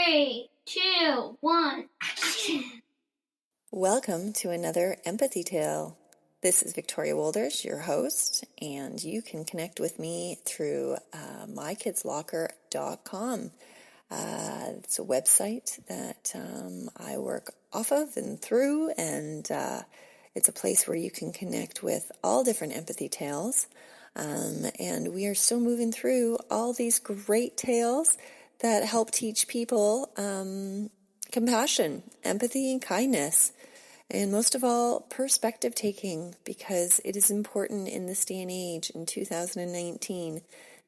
3, 2, 1, action! Welcome to another Empathy Tale. This is Victoria Wolders, your host, and you can connect with me through mykidslocker.com. It's a website that I work off of and through, and it's a place where you can connect with all different empathy tales. And we are still moving through all these great tales that help teach people compassion, empathy, and kindness. And most of all, perspective taking, because it is important in this day and age, in 2019,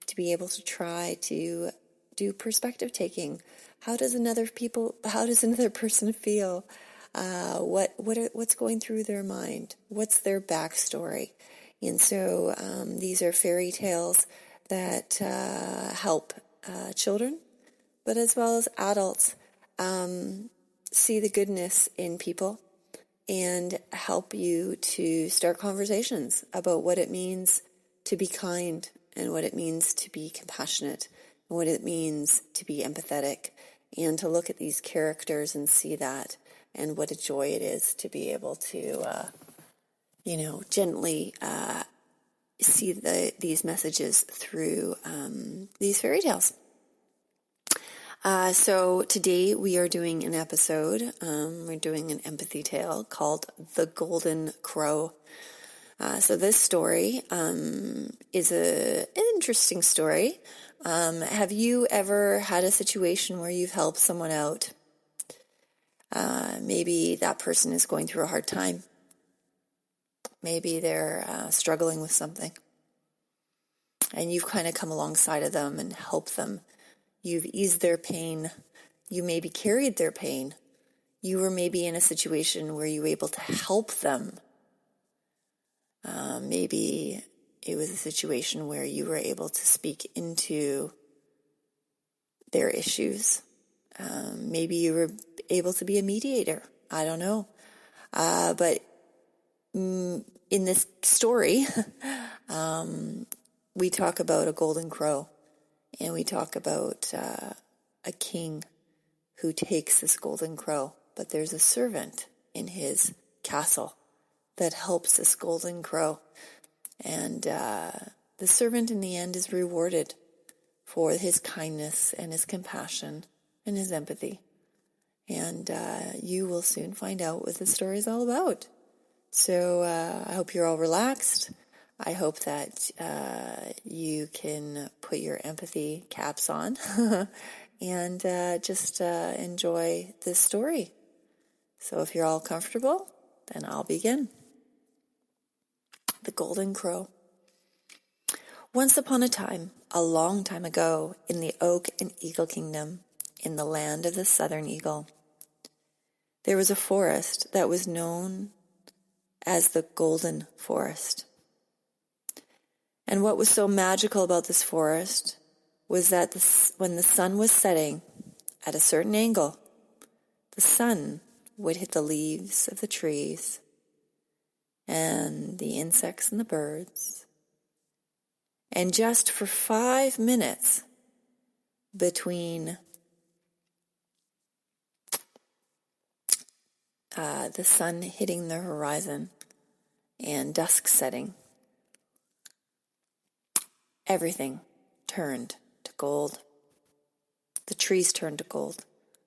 to be able to try to do perspective taking. How does another person feel? What's going through their mind? What's their backstory? And so these are fairy tales that help children, but as well as adults, see the goodness in people and help you to start conversations about what it means to be kind and what it means to be compassionate and what it means to be empathetic, and to look at these characters and see that and what a joy it is to be able to, gently see these messages through these fairy tales. So today we are doing an episode, we're doing an empathy tale called The Golden Crow. So this story is an interesting story. Have you ever had a situation where you've helped someone out? Maybe that person is going through a hard time. Maybe they're struggling with something. And you've kind of come alongside of them and helped them. You've eased their pain. You maybe carried their pain. You were maybe in a situation where you were able to help them. Maybe it was a situation where you were able to speak into their issues. Maybe you were able to be a mediator. I don't know. But in this story, we talk about a golden crow. And we talk about a king who takes this golden crow, but there's a servant in his castle that helps this golden crow. And the servant in the end is rewarded for his kindness and his compassion and his empathy. And you will soon find out what the story is all about. So I hope you're all relaxed. I hope that you can put your empathy caps on and just enjoy this story. So if you're all comfortable, then I'll begin. The Golden Crow. Once upon a time, a long time ago, in the Oak and Eagle Kingdom, in the land of the Southern Eagle, there was a forest that was known as the Golden Forest. And what was so magical about this forest was that when the sun was setting at a certain angle, the sun would hit the leaves of the trees and the insects and the birds. And just for 5 minutes between the sun hitting the horizon and dusk setting, everything turned to gold. The trees turned to gold.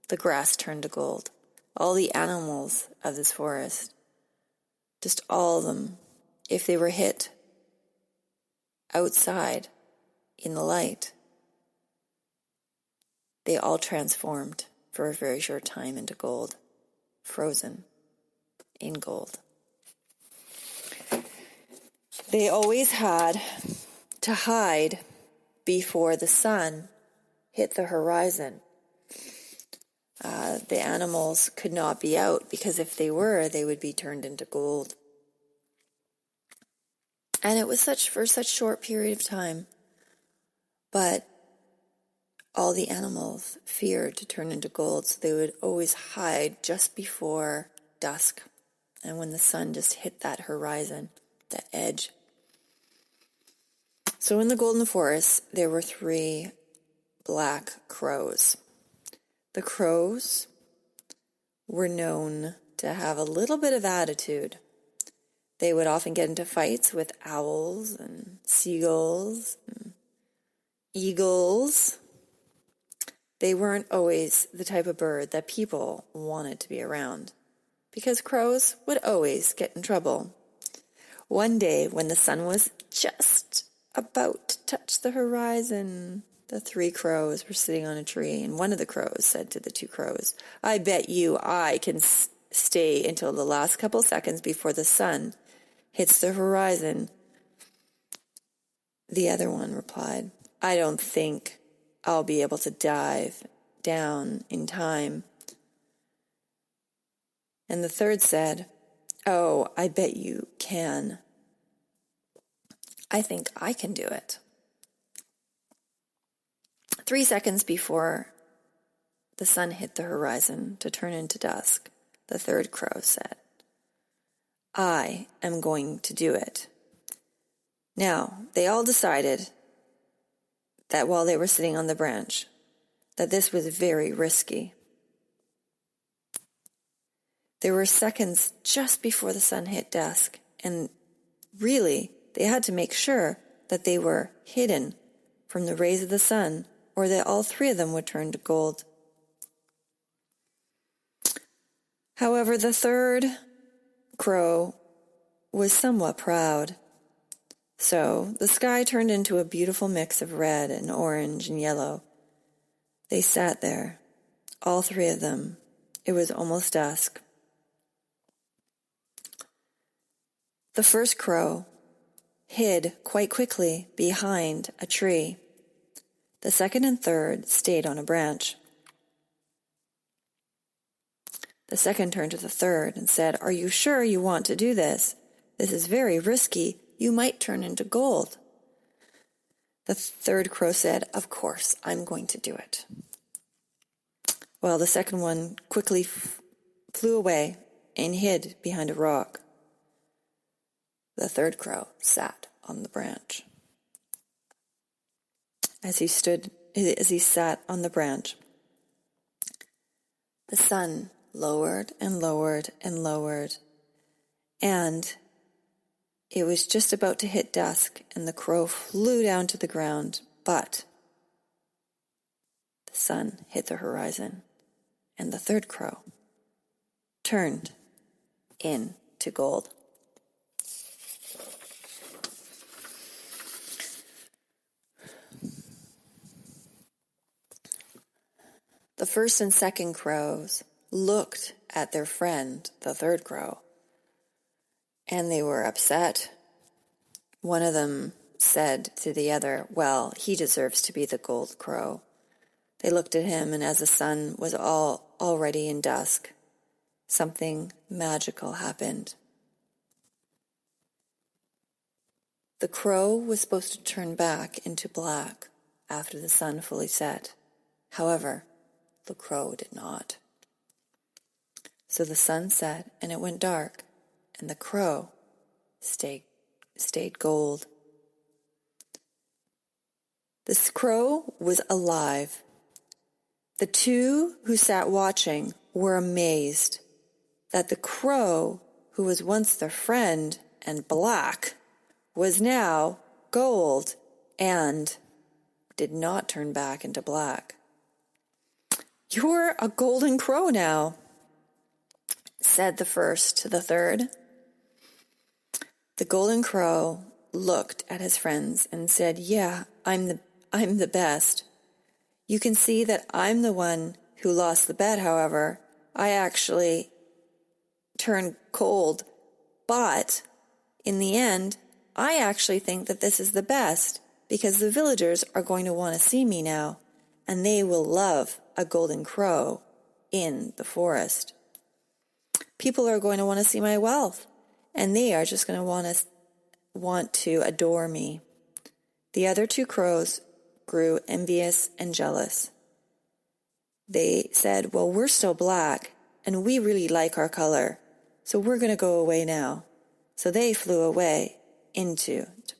The grass turned to gold. All the animals of this forest, just all of them, if they were hit outside in the light, they all transformed for a very short time into gold, frozen in gold. They always had to hide before the sun hit the horizon. The animals could not be out, because if they were, they would be turned into gold. And it was for such short period of time. But all the animals feared to turn into gold, so they would always hide just before dusk. And when the sun just hit that horizon, that edge. So in the Golden Forest, there were 3 black crows. The crows were known to have a little bit of attitude. They would often get into fights with owls and seagulls and eagles. They weren't always the type of bird that people wanted to be around, because crows would always get in trouble. One day, when the sun was just about to touch the horizon, the 3 crows were sitting on a tree, and one of the crows said to the 2 crows, "I bet you I can stay until the last couple seconds before the sun hits the horizon." The other one replied, "I don't think I'll be able to dive down in time." And the third said, "Oh, I bet you can. I think I can do it." 3 seconds before the sun hit the horizon to turn into dusk, the third crow said, "I am going to do it." Now, they all decided that while they were sitting on the branch, that this was very risky. There were seconds just before the sun hit dusk, and really, they had to make sure that they were hidden from the rays of the sun, or that all 3 of them would turn to gold. However, the third crow was somewhat proud. So the sky turned into a beautiful mix of red and orange and yellow. They sat there, all 3 of them. It was almost dusk. The first crow hid quite quickly behind a tree. The second and third stayed on a branch. The second turned to the third and said, "Are you sure you want to do this? This is very risky. You might turn into gold." The third crow said, "Of course, I'm going to do it." Well, the second one quickly flew away and hid behind a rock. The third crow sat on the branch. As he sat on the branch, the sun lowered and lowered and lowered, and it was just about to hit dusk, and the crow flew down to the ground, but the sun hit the horizon, and the third crow turned into gold. The first and second crows looked at their friend, the third crow, and they were upset. One of them said to the other, "Well, he deserves to be the gold crow." They looked at him, and as the sun was already in dusk, something magical happened. The crow was supposed to turn back into black after the sun fully set. However, the crow did not. So the sun set and it went dark, and the crow stayed gold. This crow was alive. The 2 who sat watching were amazed that the crow, who was once their friend and black, was now gold and did not turn back into black. "You're a golden crow now," said the first to the third. The golden crow looked at his friends and said, "Yeah, I'm the best. You can see that I'm the one who lost the bet, however. I actually turned cold, but in the end, I actually think that this is the best, because the villagers are going to want to see me now, and they will love a golden crow in the forest. People are going to want to see my wealth, and they are just going to want to adore me." The other 2 crows grew envious and jealous. They said, "Well, we're still black, and we really like our color, so we're going to go away now." So they flew away into it.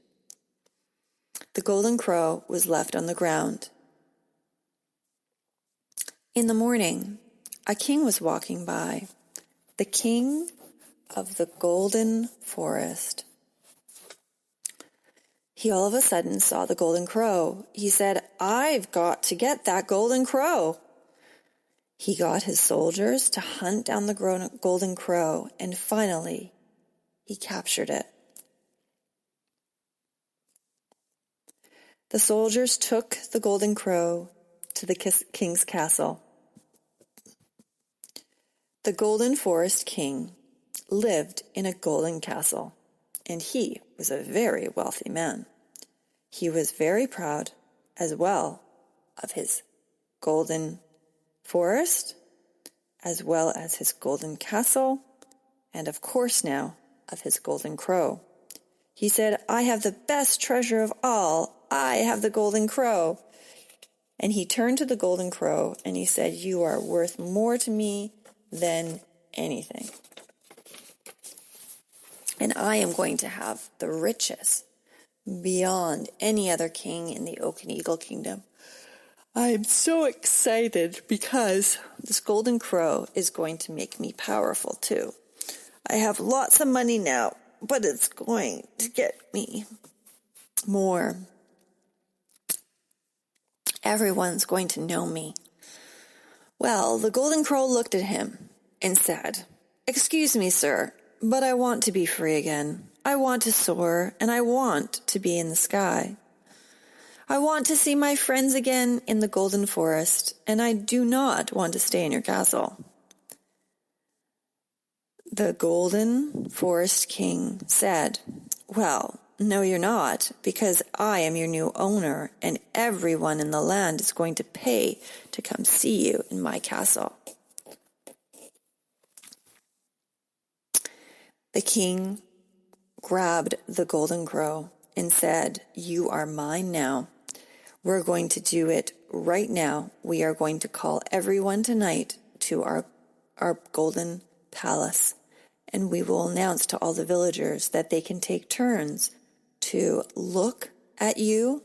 The golden crow was left on the ground. In the morning, a king was walking by, the king of the golden forest. He all of a sudden saw the golden crow. He said, "I've got to get that golden crow." He got his soldiers to hunt down the golden crow, and finally, he captured it. The soldiers took the golden crow to the king's castle. The golden forest king lived in a golden castle, and he was a very wealthy man. He was very proud as well of his golden forest, as well as his golden castle, and of course now of his golden crow. He said, "I have the best treasure of all. I have the golden crow." And he turned to the golden crow and he said, "You are worth more to me than anything. And I am going to have the riches beyond any other king in the Oak and Eagle Kingdom. I'm so excited because this golden crow is going to make me powerful too. I have lots of money now, but it's going to get me more. Everyone's going to know me." Well, the golden crow looked at him and said, "Excuse me, sir, but I want to be free again. I want to soar, and I want to be in the sky. I want to see my friends again in the golden forest, and I do not want to stay in your castle." The golden forest king said, "Well, no, you're not, because I am your new owner, and everyone in the land is going to pay to come see you in my castle." The king grabbed the golden crow and said, "You are mine now. We're going to do it right now. We are going to call everyone tonight to our golden palace, and we will announce to all the villagers that they can take turns to look at you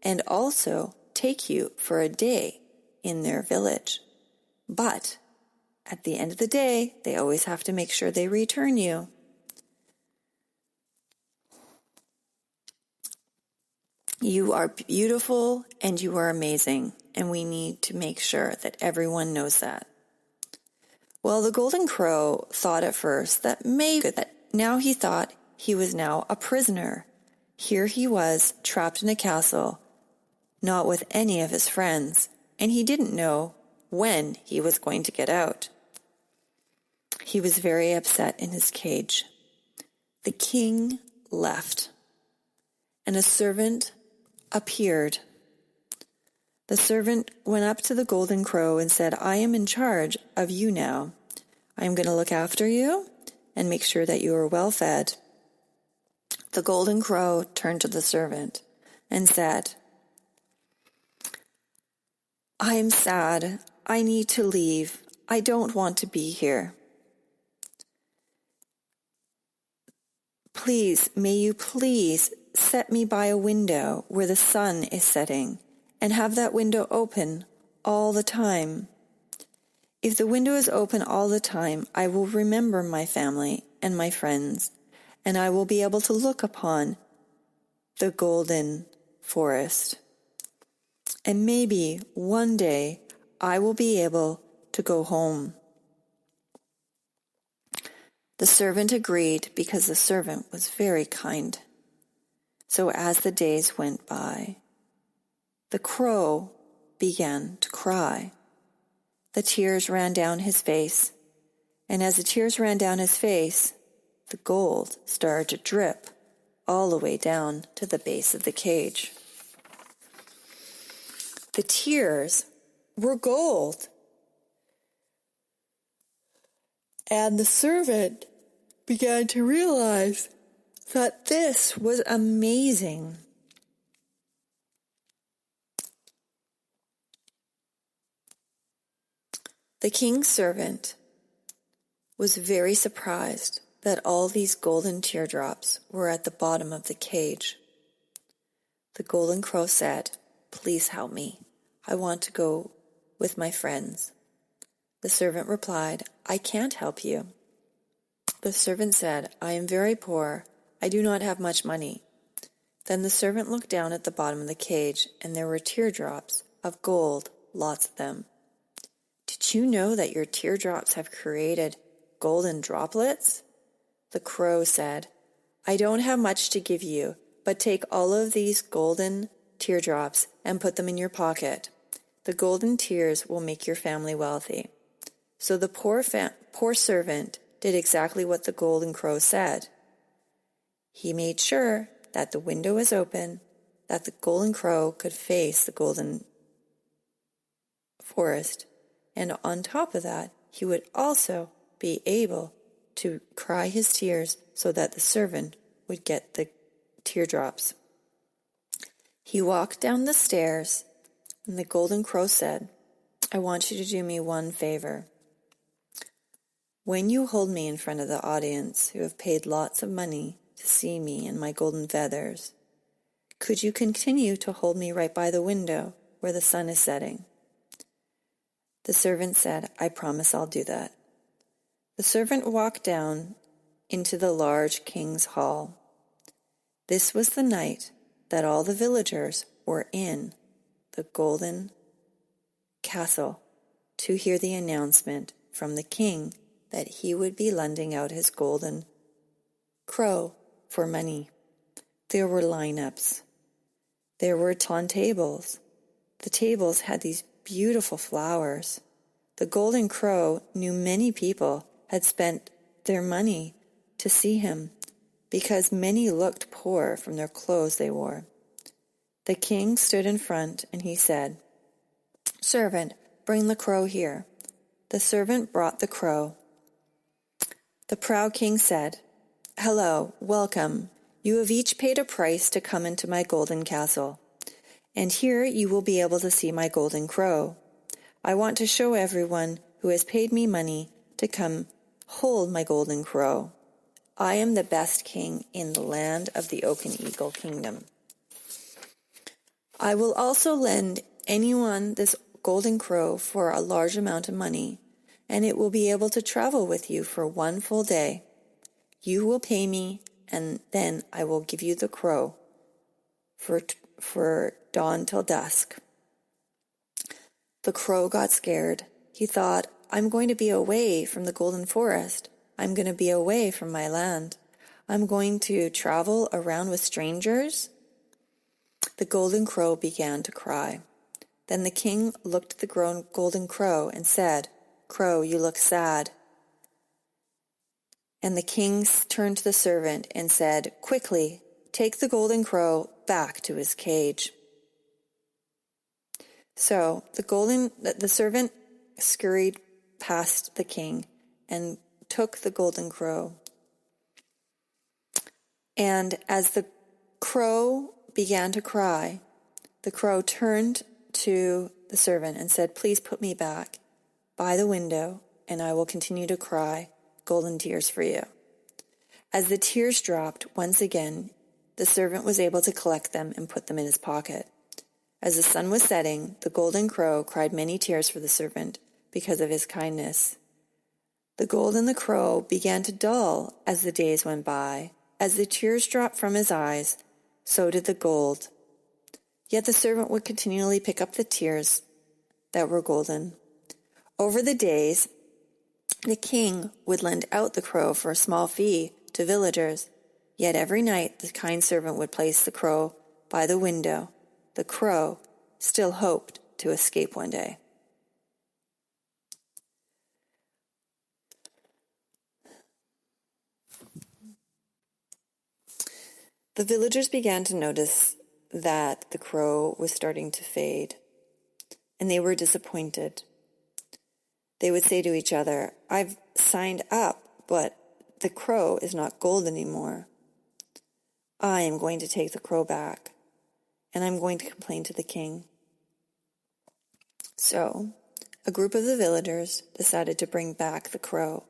and also take you for a day in their village. But at the end of the day, they always have to make sure they return you." You are beautiful and you are amazing, and we need to make sure that everyone knows that. Well, the golden crow thought at first that maybe now he thought he was now a prisoner. Here he was, trapped in a castle, not with any of his friends, and he didn't know when he was going to get out. He was very upset in his cage. The king left, and a servant appeared. The servant went up to the golden crow and said, "I am in charge of you now. I am going to look after you and make sure that you are well fed." The golden crow turned to the servant and said, "I am sad. I need to leave. I don't want to be here. May you please set me by a window where the sun is setting and have that window open all the time. If the window is open all the time, I will remember my family and my friends, and I will be able to look upon the golden forest. And maybe one day I will be able to go home." The servant agreed because the servant was very kind. So as the days went by, the crow began to cry. The tears ran down his face, and as the tears ran down his face, the gold started to drip all the way down to the base of the cage. The tears were gold. And the servant began to realize that this was amazing. The king's servant was very surprised that all these golden teardrops were at the bottom of the cage. The golden crow said, "Please help me. I want to go with my friends." The servant replied, "I can't help you." The servant said, "I am very poor. I do not have much money." Then the servant looked down at the bottom of the cage, and there were teardrops of gold, lots of them. "Did you know that your teardrops have created golden droplets?" The crow said, "I don't have much to give you, but take all of these golden teardrops and put them in your pocket. The golden tears will make your family wealthy." So the poor servant did exactly what the golden crow said. He made sure that the window was open, that the golden crow could face the golden forest, and on top of that, he would also be able to cry his tears so that the servant would get the teardrops. He walked down the stairs, and the golden crow said, "I want you to do me one favor. When you hold me in front of the audience who have paid lots of money to see me and my golden feathers, could you continue to hold me right by the window where the sun is setting?" The servant said, "I promise I'll do that." The servant walked down into the large king's hall. This was the night that all the villagers were in the golden castle to hear the announcement from the king that he would be lending out his golden crow for money. There were lineups. There were on tables. The tables had these beautiful flowers. The golden crow knew many people had spent their money to see him because many looked poor from their clothes they wore. The king stood in front and he said, "Servant, bring the crow here." The servant brought the crow. The proud king said, "Hello, welcome. You have each paid a price to come into my golden castle, and here you will be able to see my golden crow. I want to show everyone who has paid me money to come hold my golden crow. I am the best king in the land of the Oak and Eagle Kingdom. I will also lend anyone this golden crow for a large amount of money, and it will be able to travel with you for one full day. You will pay me, and then I will give you the crow for dawn till dusk." The crow got scared. He thought, "I'm going to be away from the golden forest. I'm going to be away from my land. I'm going to travel around with strangers." The golden crow began to cry. Then the king looked at the golden crow and said, "Crow, you look sad." And the king turned to the servant and said, "Quickly, take the golden crow back to his cage." So the servant scurried past the king and took the golden crow. And as the crow began to cry, the crow turned to the servant and said, "Please put me back by the window, and I will continue to cry golden tears for you." As the tears dropped once again, the servant was able to collect them and put them in his pocket. As the sun was setting, the golden crow cried many tears for the servant because of his kindness. The gold in the crow began to dull as the days went by. As the tears dropped from his eyes, so did the gold. Yet the servant would continually pick up the tears that were golden. Over the days, the king would lend out the crow for a small fee to villagers. Yet every night the kind servant would place the crow by the window. The crow still hoped to escape one day. The villagers began to notice that the crow was starting to fade, and they were disappointed. They would say to each other, "I've signed up, but the crow is not gold anymore. I am going to take the crow back, and I'm going to complain to the king." So, a group of the villagers decided to bring back the crow,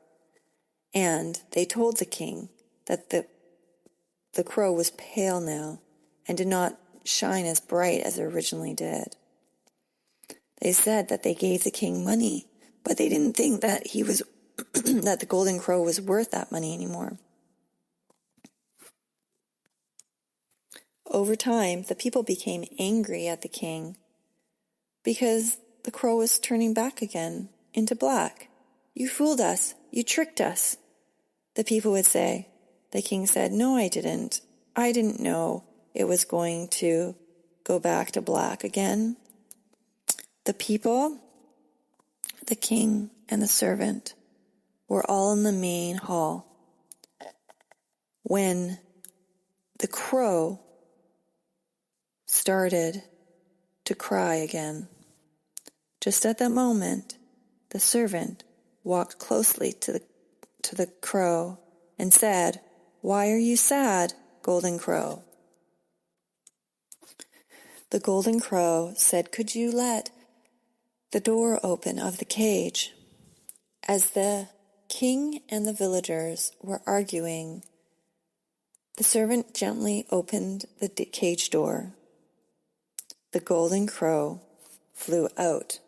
and they told the king that the crow was pale now and did not shine as bright as it originally did. They said that they gave the king money, but they didn't think that he was that the golden crow was worth that money anymore. Over time, the people became angry at the king because the crow was turning back again into black. "You fooled us. You tricked us," the people would say. The king said, "No, I didn't. I didn't know it was going to go back to black again." The people, the king, and the servant were all in the main hall when the crow started to cry again. Just at that moment, the servant walked closely to the crow and said, "Why are you sad, Golden Crow?" The Golden Crow said, "Could you let the door open of the cage?" As the king and the villagers were arguing, the servant gently opened the cage door. The Golden Crow flew out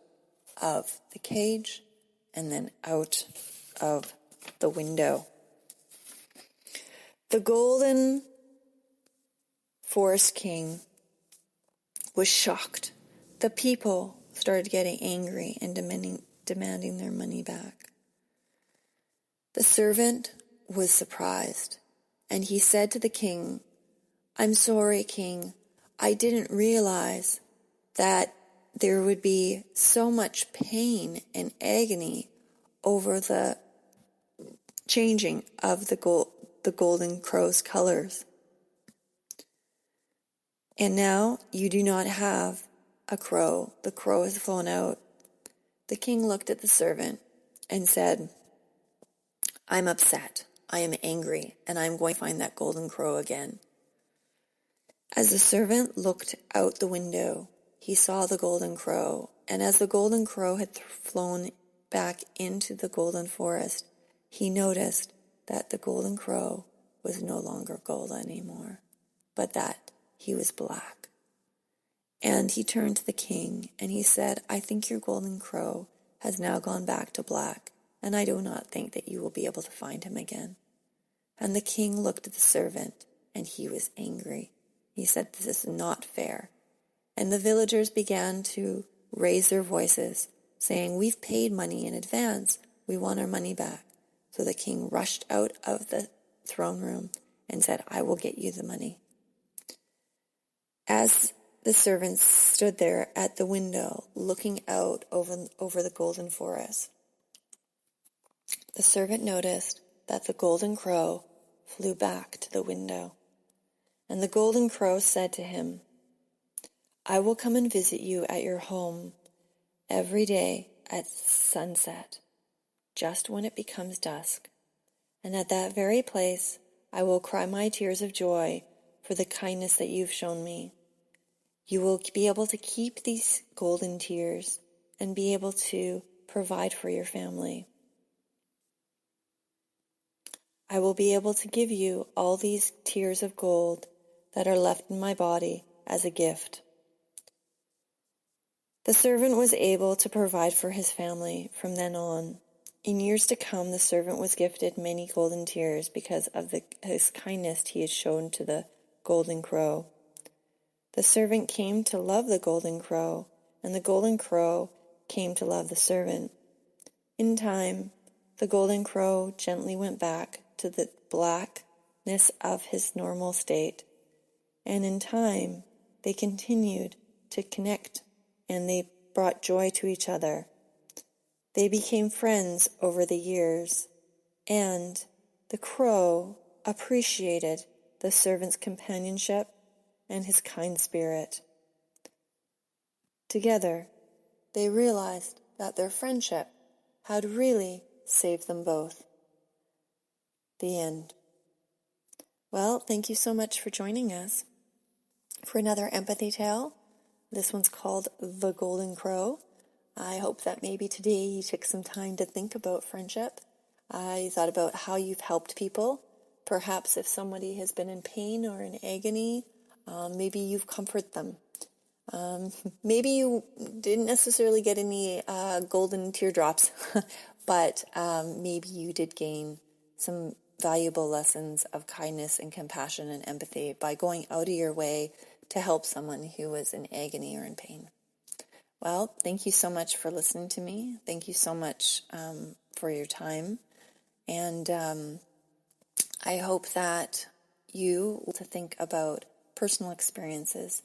of the cage and then out of the window. The Golden Forest King was shocked. The people started getting angry and demanding their money back. The servant was surprised, and he said to the king, "I'm sorry, King. I didn't realize that there would be so much pain and agony over the changing of the Golden Crow's colors. And now you do not have a crow. The crow has flown out." The king looked at the servant and said, "I'm upset. I am angry, and I'm going to find that golden crow again." As the servant looked out the window, he saw the golden crow, and as the golden crow had flown back into the golden forest, he noticed that the golden crow was no longer gold anymore, but that he was black. And he turned to the king and he said, "I think your golden crow has now gone back to black, and I do not think that you will be able to find him again." And the king looked at the servant and he was angry. He said, "This is not fair." And the villagers began to raise their voices, saying, "We've paid money in advance. We want our money back." So the king rushed out of the throne room and said, "I will get you the money." As the servant stood there at the window, looking out over the golden forest, the servant noticed that the golden crow flew back to the window. And the golden crow said to him, "I will come and visit you at your home every day at sunset, just when it becomes dusk. And at that very place, I will cry my tears of joy for the kindness that you've shown me. You will be able to keep these golden tears and be able to provide for your family. I will be able to give you all these tears of gold that are left in my body as a gift." The servant was able to provide for his family from then on. In years to come, the servant was gifted many golden tears because of his kindness he had shown to the golden crow. The servant came to love the golden crow, and the golden crow came to love the servant. In time, the golden crow gently went back to the blackness of his normal state, and in time, they continued to connect, and they brought joy to each other. They became friends over the years, and the crow appreciated the servant's companionship and his kind spirit. Together, they realized that their friendship had really saved them both. The end. Well, thank you so much for joining us for another empathy tale. This one's called The Golden Crow. I hope that maybe today you took some time to think about friendship. You thought about how you've helped people. Perhaps if somebody has been in pain or in agony, maybe you've comforted them. Maybe you didn't necessarily get any golden teardrops, but maybe you did gain some valuable lessons of kindness and compassion and empathy by going out of your way to help someone who was in agony or in pain. Well, thank you so much for listening to me. Thank you so much for your time. And I hope that you will think about personal experiences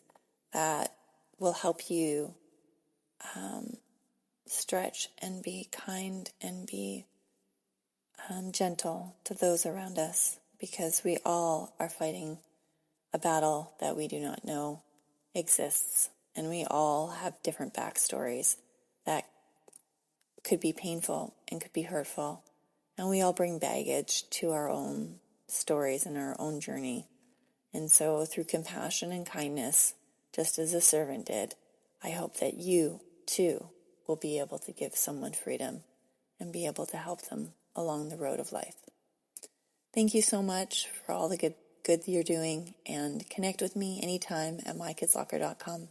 that will help you stretch and be kind and be gentle to those around us, because we all are fighting a battle that we do not know exists, and we all have different backstories that could be painful and could be hurtful, and we all bring baggage to our own stories and our own journey. And so through compassion and kindness, just as the servant did, I hope that you too will be able to give someone freedom and be able to help them along the road of life. Thank you so much for all the good you're doing, and connect with me anytime at mykidslocker.com.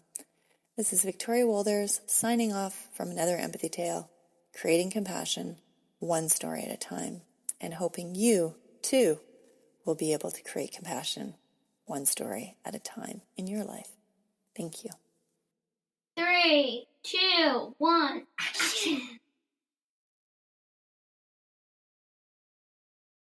This is Victoria Wolders signing off from another Empathy Tale, creating compassion one story at a time, and hoping you too will be able to create compassion one story at a time in your life. Thank you. 3, 2, 1, action.